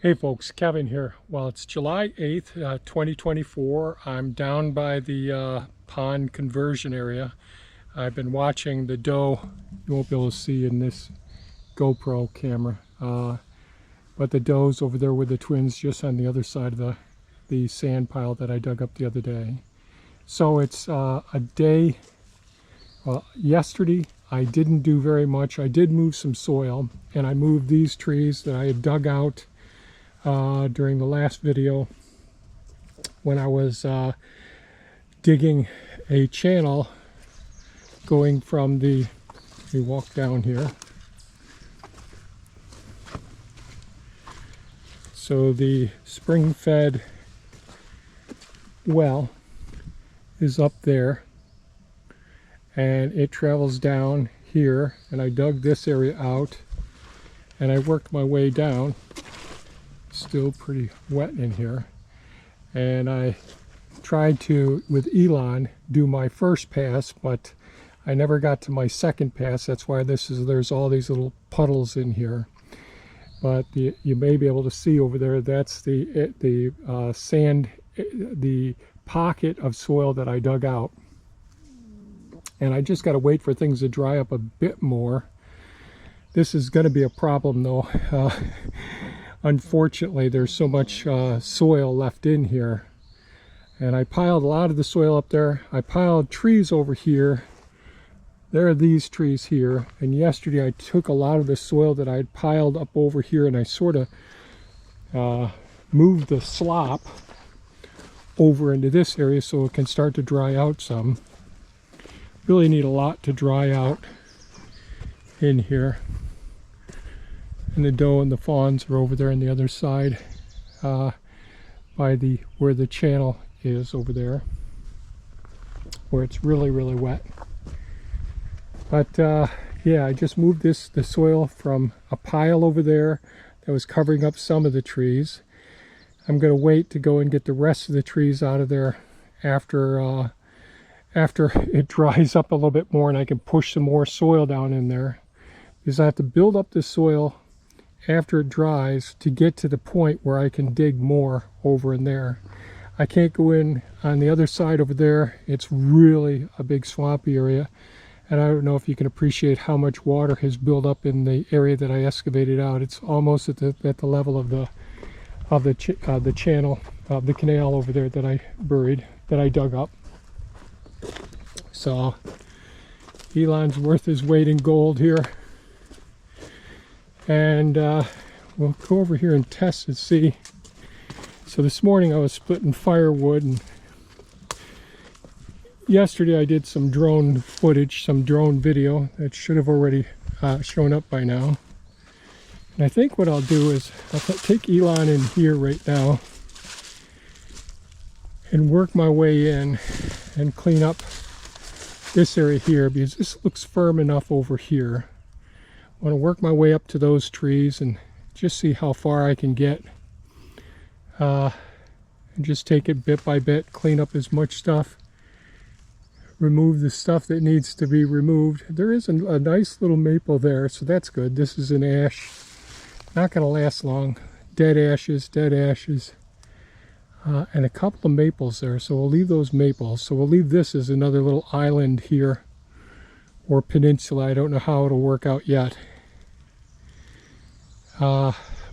Hey folks, Kevin here. Well, it's July 8th, 2024. I'm down by the pond conversion area. I've been watching the doe. You won't be able to see in this GoPro camera, but the doe's over there with the twins just on the other side of the sand pile that I dug up the other day. So it's a day, yesterday I didn't do very much. I did move some soil, and I moved these trees that I had dug out during the last video when I was digging a channel going from we walk down here. So the spring-fed well is up there, and it travels down here, and I dug this area out and I worked my way down. Still pretty wet in here, and I tried to, with Elon, do my first pass, but I never got to my second pass. That's why there's all these little puddles in here. But you may be able to see over there, that's the sand, the pocket of soil that I dug out. And I just got to wait for things to dry up a bit more. This is going to be a problem though. Unfortunately, there's so much soil left in here, and I piled a lot of the soil up there. I piled trees over here. There are these trees here, and yesterday I took a lot of the soil that I had piled up over here, and I sort of moved the slop over into this area so it can start to dry out some. Really need a lot to dry out in here. And the doe and the fawns are over there on the other side, by where the channel is over there, where it's really wet. But yeah, I just moved the soil from a pile over there that was covering up some of the trees. I'm going to wait to go and get the rest of the trees out of there after it dries up a little bit more, and I can push some more soil down in there, because I have to build up the soil after it dries to get to the point where I can dig more over in there. I can't go in on the other side over there. It's really a big swampy area, and I don't know if you can appreciate how much water has built up in the area that I excavated out. It's almost at the level of the channel, the canal over there that I dug up. So Elon's worth his weight in gold here. And we'll go over here and test and see. So this morning I was splitting firewood, and yesterday I did some drone footage, some drone video that should have already shown up by now. And I think what I'll do is I'll take Elon in here right now and work my way in and clean up this area here, because this looks firm enough over here. I want to work my way up to those trees and just see how far I can get, and just take it bit by bit, clean up as much stuff, remove the stuff that needs to be removed. There is a nice little maple there, so that's good. This is an ash, not going to last long. Dead ashes, and a couple of maples there, so we'll leave those maples. So we'll leave this as another little island here, or peninsula. I don't know how it'll work out yet.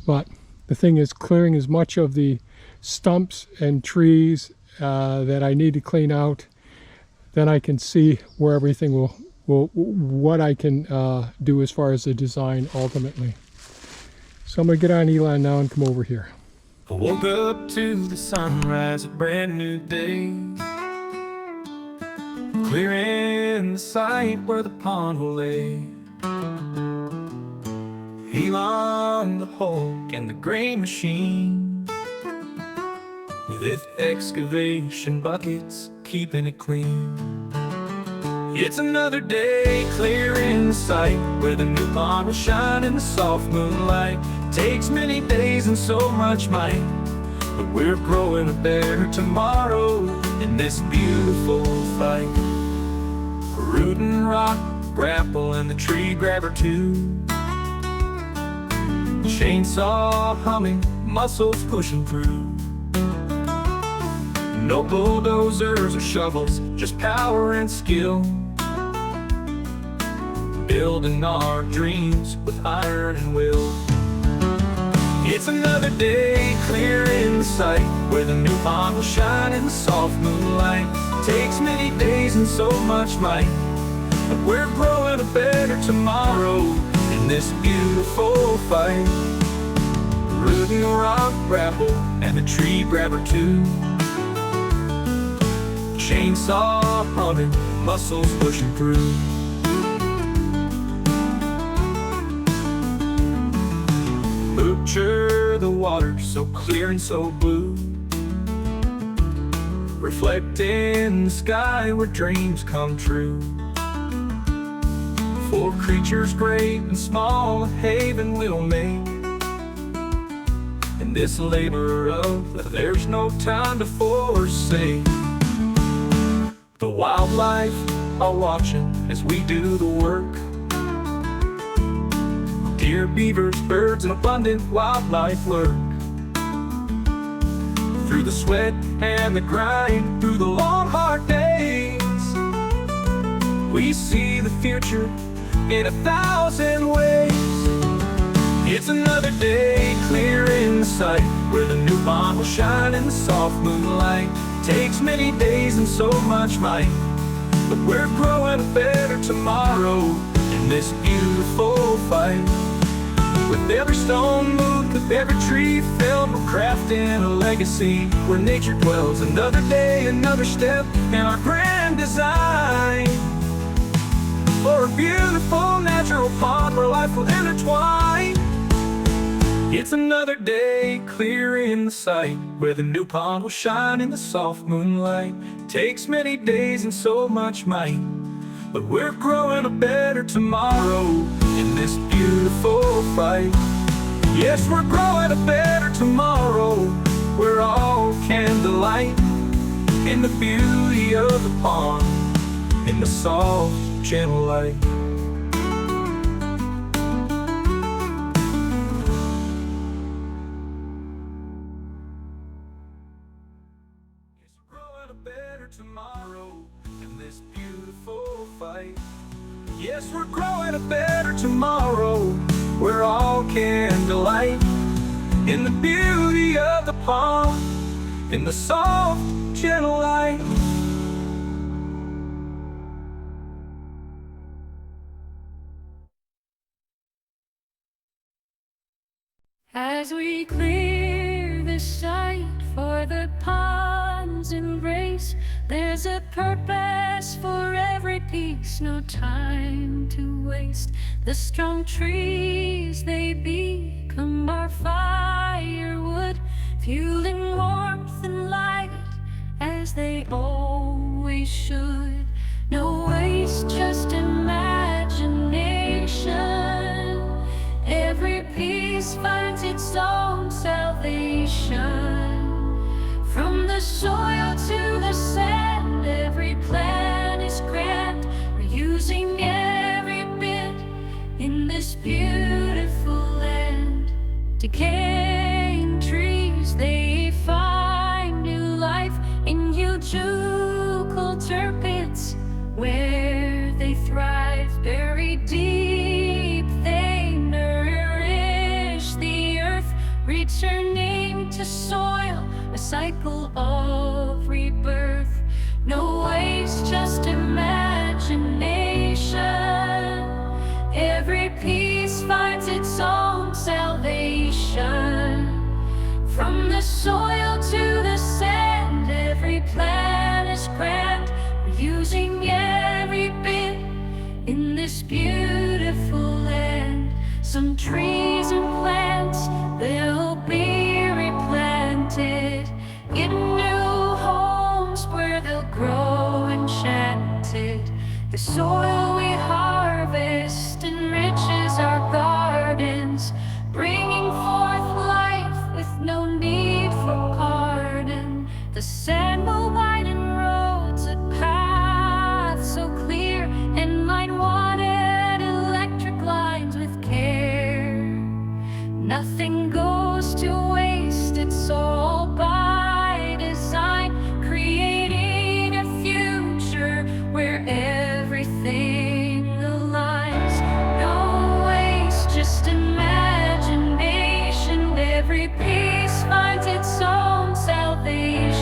But the thing is, clearing as much of the stumps and trees that I need to clean out, then I can see where everything what I can do as far as the design ultimately. So I'm going to get on Elon now and come over here. I woke up to the sunrise, a brand new day, clearing the site where the pond will lay. Elon the Hulk and the grain machine, with its excavation buckets keeping it clean. It's another day clearing the site where the new pond will shine in the soft moonlight. Takes many days and so much might, but we're growing a better tomorrow in this beautiful fight. Root and rock, grapple and the tree grabber too. Chainsaw humming, muscles pushing through. No bulldozers or shovels, just power and skill, building our dreams with iron and will. It's another day clear in sight, where the new pond will shine in the soft moonlight. Takes many days and so much might, but we're growing a better tomorrow in this beautiful fight. Rooting the rock grapple and the tree grabber too. Chainsaw humming, muscles pushing through. Picture the water so clear and so blue, reflecting the sky where dreams come true. For creatures great and small, a haven we'll make. In this labor of love, there's no time to forsake. The wildlife are watching as we do the work. Deer, beavers, birds, and abundant wildlife lurk. Through the sweat and the grind, through the long hard days, we see the future in 1,000 ways. It's another day clear in sight, where the new pond will shine in the soft moonlight. Takes many days and so much might, but we're growing a better tomorrow in this beautiful fight. With every stone moved, with every tree felled, we're crafting a legacy where nature dwells. Another day, another step in our grand design, for a beautiful natural pond where life will intertwine. It's another day clear in the sight, where the new pond will shine in the soft moonlight. Takes many days and so much might, but we're growing a better tomorrow in this beautiful fight. Yes, we're growing a better tomorrow, where all can delight in the beauty of the pond, in the soft, gentle light. Yes, we're growing a better tomorrow in this beautiful fight. Yes, we're growing a better tomorrow, where all can delight in the beauty of the pond, in the soft, gentle light. As we clear the sight for the pond's embrace, there's a purpose for every piece, no time to waste. The strong trees, they become our firewood, fueling warmth and light as they always should. No waste, just imagination. Every piece finds its own salvation. From the soil to the sand, every plan is grand. We're using every bit in this beautiful land. Decaying trees, they find new life in huge culture pits, where they thrive. Buried deep, they nourish the earth, returning to soil, a cycle of rebirth. No waste, just imagination. Every piece finds its own salvation. From the soil to the sand, every plan is grand. We're using every bit in this beautiful land. Some trees and plants, they'll be replanted in new homes where they'll grow enchanted. The soil we harvest enriches our gardens, bringing forth life with no need for pardon. The sand will widen roads, a path so clear, and line wanted electric lines with care. nothing goes to waste. It's all by design, creating a future where everything aligns. No waste, just imagination. Every piece finds its own salvation.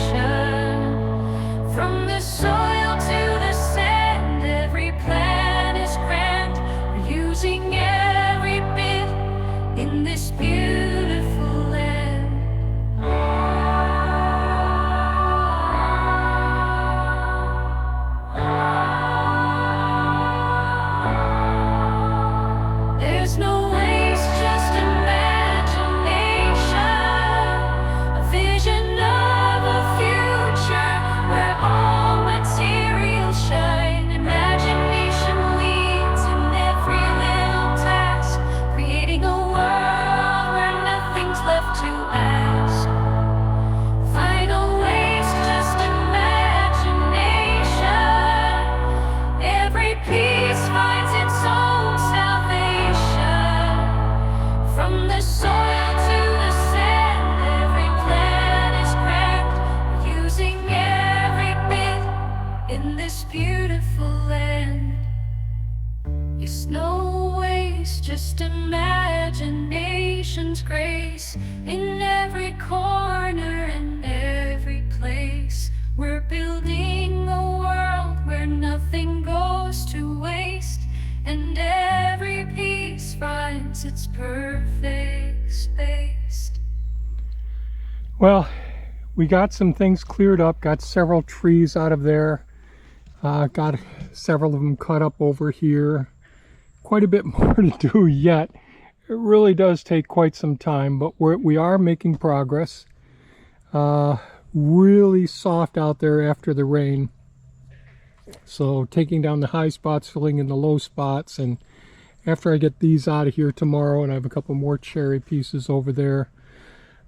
From the soil to the sand, every plan is grand. We're using every bit in this beautiful land. There's no waste, just imagination. A vision of a future where all materials shine. Imagination leads in every little task, creating a world where nothing's left to ask. Final waste, just imagination. Every piece finds its own salvation. From the soil to the sand, every plan is grand. We're using every bit in this beautiful land. It's no waste, just imagination's grace. In every corner and every place, we're building a world where nothing goes to waste, and every piece finds its perfect space. Well, we got some things cleared up, got several trees out of there, got several of them cut up over here. Quite a bit more to do yet. It really does take quite some time, but we are making progress. Really soft out there after the rain. So taking down the high spots, filling in the low spots, and after I get these out of here tomorrow, and I have a couple more cherry pieces over there,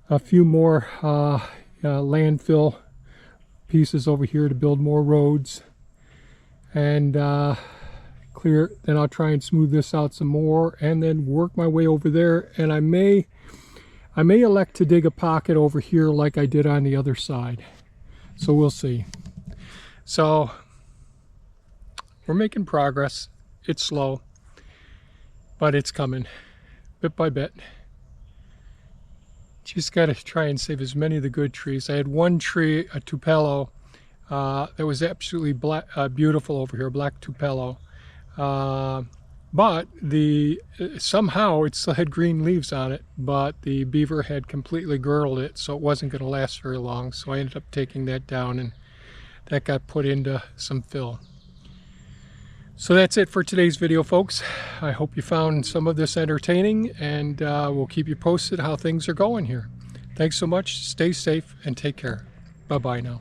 a few more landfill pieces over here to build more roads, and clear. Then I'll try and smooth this out some more, and then work my way over there. And I may elect to dig a pocket over here like I did on the other side. So we'll see. So we're making progress. It's slow, but it's coming bit by bit. Just got to try and save as many of the good trees. I had one tree, a tupelo, that was absolutely beautiful over here, black tupelo. But somehow it still had green leaves on it, but the beaver had completely girdled it, so it wasn't going to last very long. So I ended up taking that down, and that got put into some fill. So that's it for today's video, folks. I hope you found some of this entertaining, and we'll keep you posted how things are going here. Thanks so much. Stay safe and take care. Bye-bye now.